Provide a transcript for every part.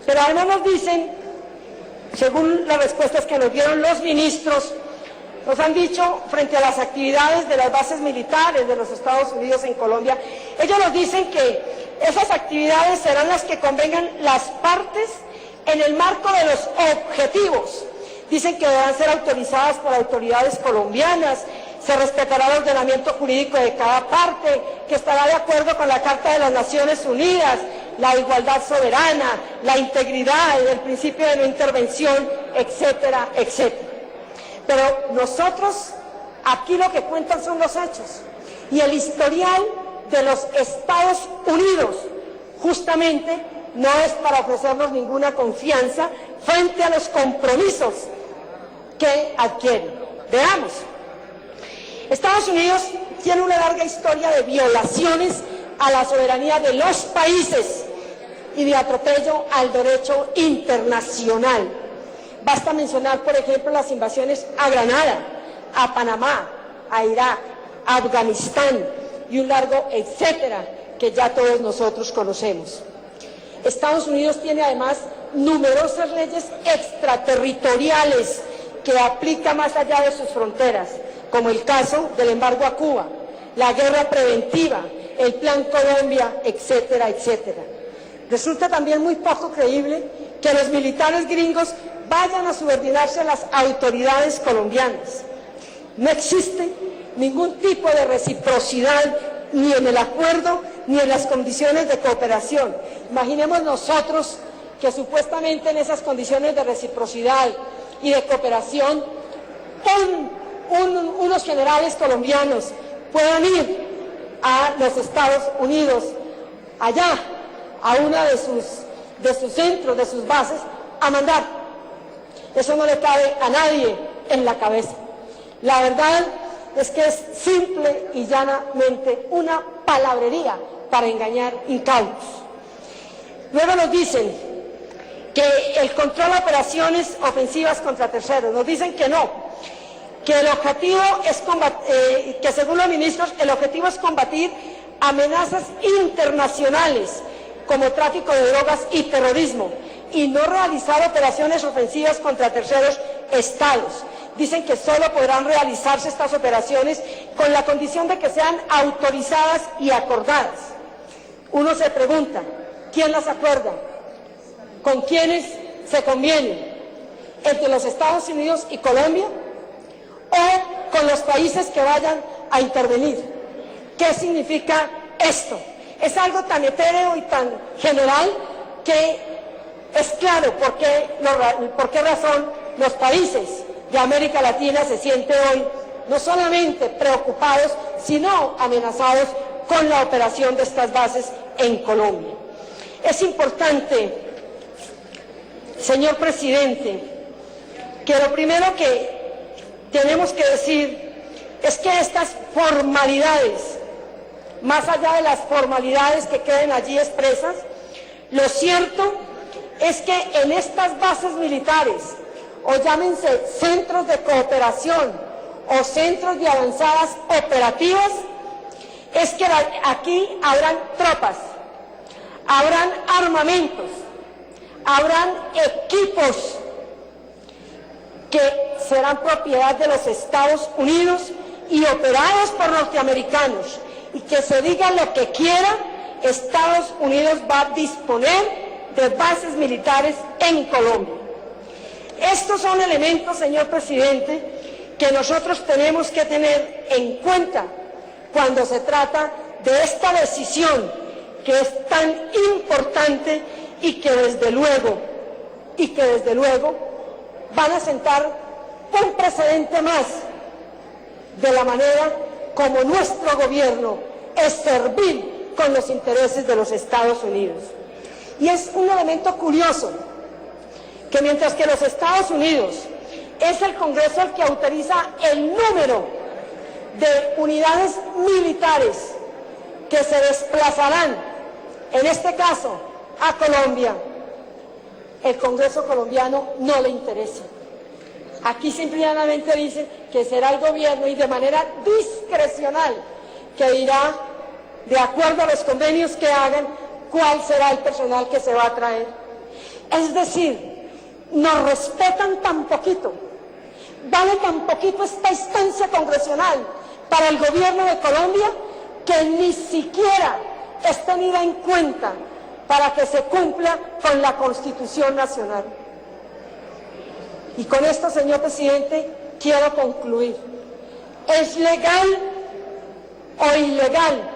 Pero además nos dicen, según las respuestas que nos dieron los ministros, nos han dicho frente a las actividades de las bases militares de los Estados Unidos en Colombia, ellos nos dicen que esas actividades serán las que convengan las partes en el marco de los objetivos. Dicen que deberán ser autorizadas por autoridades colombianas, se respetará el ordenamiento jurídico de cada parte, que estará de acuerdo con la Carta de las Naciones Unidas, la igualdad soberana, la integridad, el principio de no intervención, etcétera, etcétera. Pero nosotros, aquí lo que cuentan son los hechos. Y el historial de los Estados Unidos, justamente, no es para ofrecernos ninguna confianza frente a los compromisos que adquieren. Veamos. Estados Unidos tiene una larga historia de violaciones a la soberanía de los países y de atropello al derecho internacional. Basta mencionar, por ejemplo, las invasiones a Granada, a Panamá, a Irak, a Afganistán y un largo etcétera que ya todos nosotros conocemos. Estados Unidos tiene además numerosas leyes extraterritoriales que aplica más allá de sus fronteras, como el caso del embargo a Cuba, la guerra preventiva, el Plan Colombia, etcétera, etcétera. Resulta también muy poco creíble que los militares gringos vayan a subordinarse a las autoridades colombianas. No existe ningún tipo de reciprocidad ni en el acuerdo ni en las condiciones de cooperación. Imaginemos nosotros que supuestamente en esas condiciones de reciprocidad y de cooperación unos generales colombianos puedan ir a los Estados Unidos, allá, a una de sus centros, de sus bases, a mandar. Eso no le cabe a nadie en la cabeza. La verdad es que es simple y llanamente una palabrería para engañar incautos. Luego nos dicen que el control de operaciones ofensivas contra terceros, nos dicen que no, que el objetivo es que según los ministros el objetivo es combatir amenazas internacionales como tráfico de drogas y terrorismo y no realizar operaciones ofensivas contra terceros estados. Dicen que solo podrán realizarse estas operaciones con la condición de que sean autorizadas y acordadas. Uno se pregunta, ¿quién las acuerda? ¿Con quiénes se conviene? ¿Entre los Estados Unidos y Colombia? ¿O con los países que vayan a intervenir? ¿Qué significa esto? Es algo tan etéreo y tan general que es claro por qué razón los países de América Latina se sienten hoy no solamente preocupados, sino amenazados con la operación de estas bases en Colombia. Es importante, señor presidente, que lo primero que tenemos que decir es que estas formalidades, más allá de las formalidades que queden allí expresas, lo cierto es que en estas bases militares, o llámense centros de cooperación o centros de avanzadas operativas, es que aquí habrán tropas, habrán armamentos, habrán equipos que serán propiedad de los Estados Unidos y operados por norteamericanos, y que se diga lo que quiera, Estados Unidos va a disponer de bases militares en Colombia. Estos son elementos, señor presidente, que nosotros tenemos que tener en cuenta cuando se trata de esta decisión que es tan importante y que desde luego van a sentar un precedente más de la manera como nuestro gobierno es servil con los intereses de los Estados Unidos. Y es un elemento curioso que mientras que los Estados Unidos es el Congreso el que autoriza el número de unidades militares que se desplazarán, en este caso, a Colombia, el Congreso colombiano no le interesa. Aquí simplemente dicen que será el gobierno y de manera discrecional que dirá, de acuerdo a los convenios que hagan, cuál será el personal que se va a traer. Es decir, nos respetan tan poquito, vale tan poquito esta instancia congresional para el gobierno de Colombia, que ni siquiera es tenida en cuenta para que se cumpla con la Constitución Nacional. Y con esto, señor presidente, quiero concluir. ¿Es legal o ilegal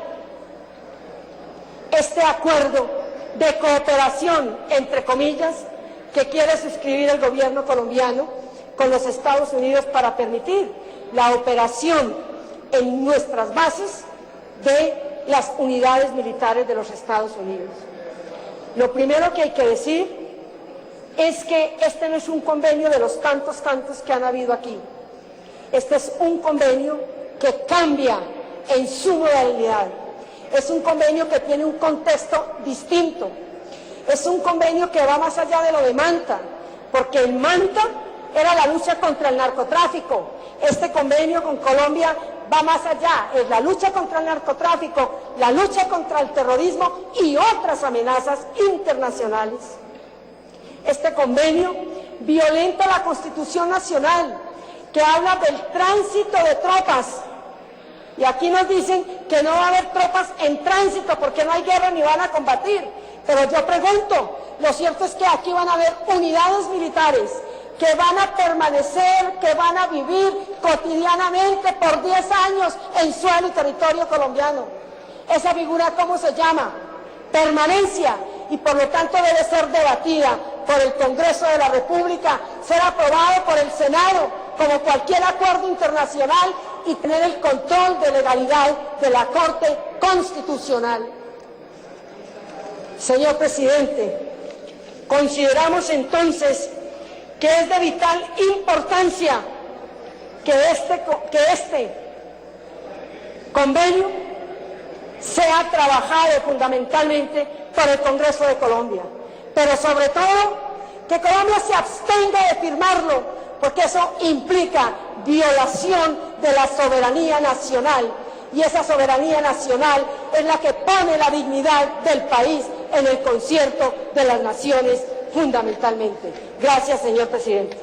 este acuerdo de cooperación, entre comillas, que quiere suscribir el gobierno colombiano con los Estados Unidos para permitir la operación en nuestras bases de las unidades militares de los Estados Unidos? Lo primero que hay que decir es que este no es un convenio de los tantos que han habido aquí. Este es un convenio que cambia en su modalidad. Es un convenio que tiene un contexto distinto. Es un convenio que va más allá de lo de Manta, porque en Manta era la lucha contra el narcotráfico. Este convenio con Colombia va más allá, es la lucha contra el narcotráfico, la lucha contra el terrorismo y otras amenazas internacionales. Este convenio violenta la Constitución Nacional, que habla del tránsito de tropas. Y aquí nos dicen que no va a haber tropas en tránsito porque no hay guerra ni van a combatir. Pero yo pregunto, lo cierto es que aquí van a haber unidades militares que van a permanecer, que van a vivir cotidianamente por 10 años en suelo y territorio colombiano. Esa figura, ¿cómo se llama? Permanencia, y por lo tanto debe ser debatida por el Congreso de la República, ser aprobado por el Senado, como cualquier acuerdo internacional, y tener el control de legalidad de la Corte Constitucional. Señor presidente, consideramos entonces que es de vital importancia que este convenio sea trabajado fundamentalmente por el Congreso de Colombia, pero sobre todo que Colombia se abstenga de firmarlo, porque eso implica violación de la soberanía nacional, y esa soberanía nacional es la que pone la dignidad del país en el concierto de las naciones fundamentalmente. Gracias, señor presidente.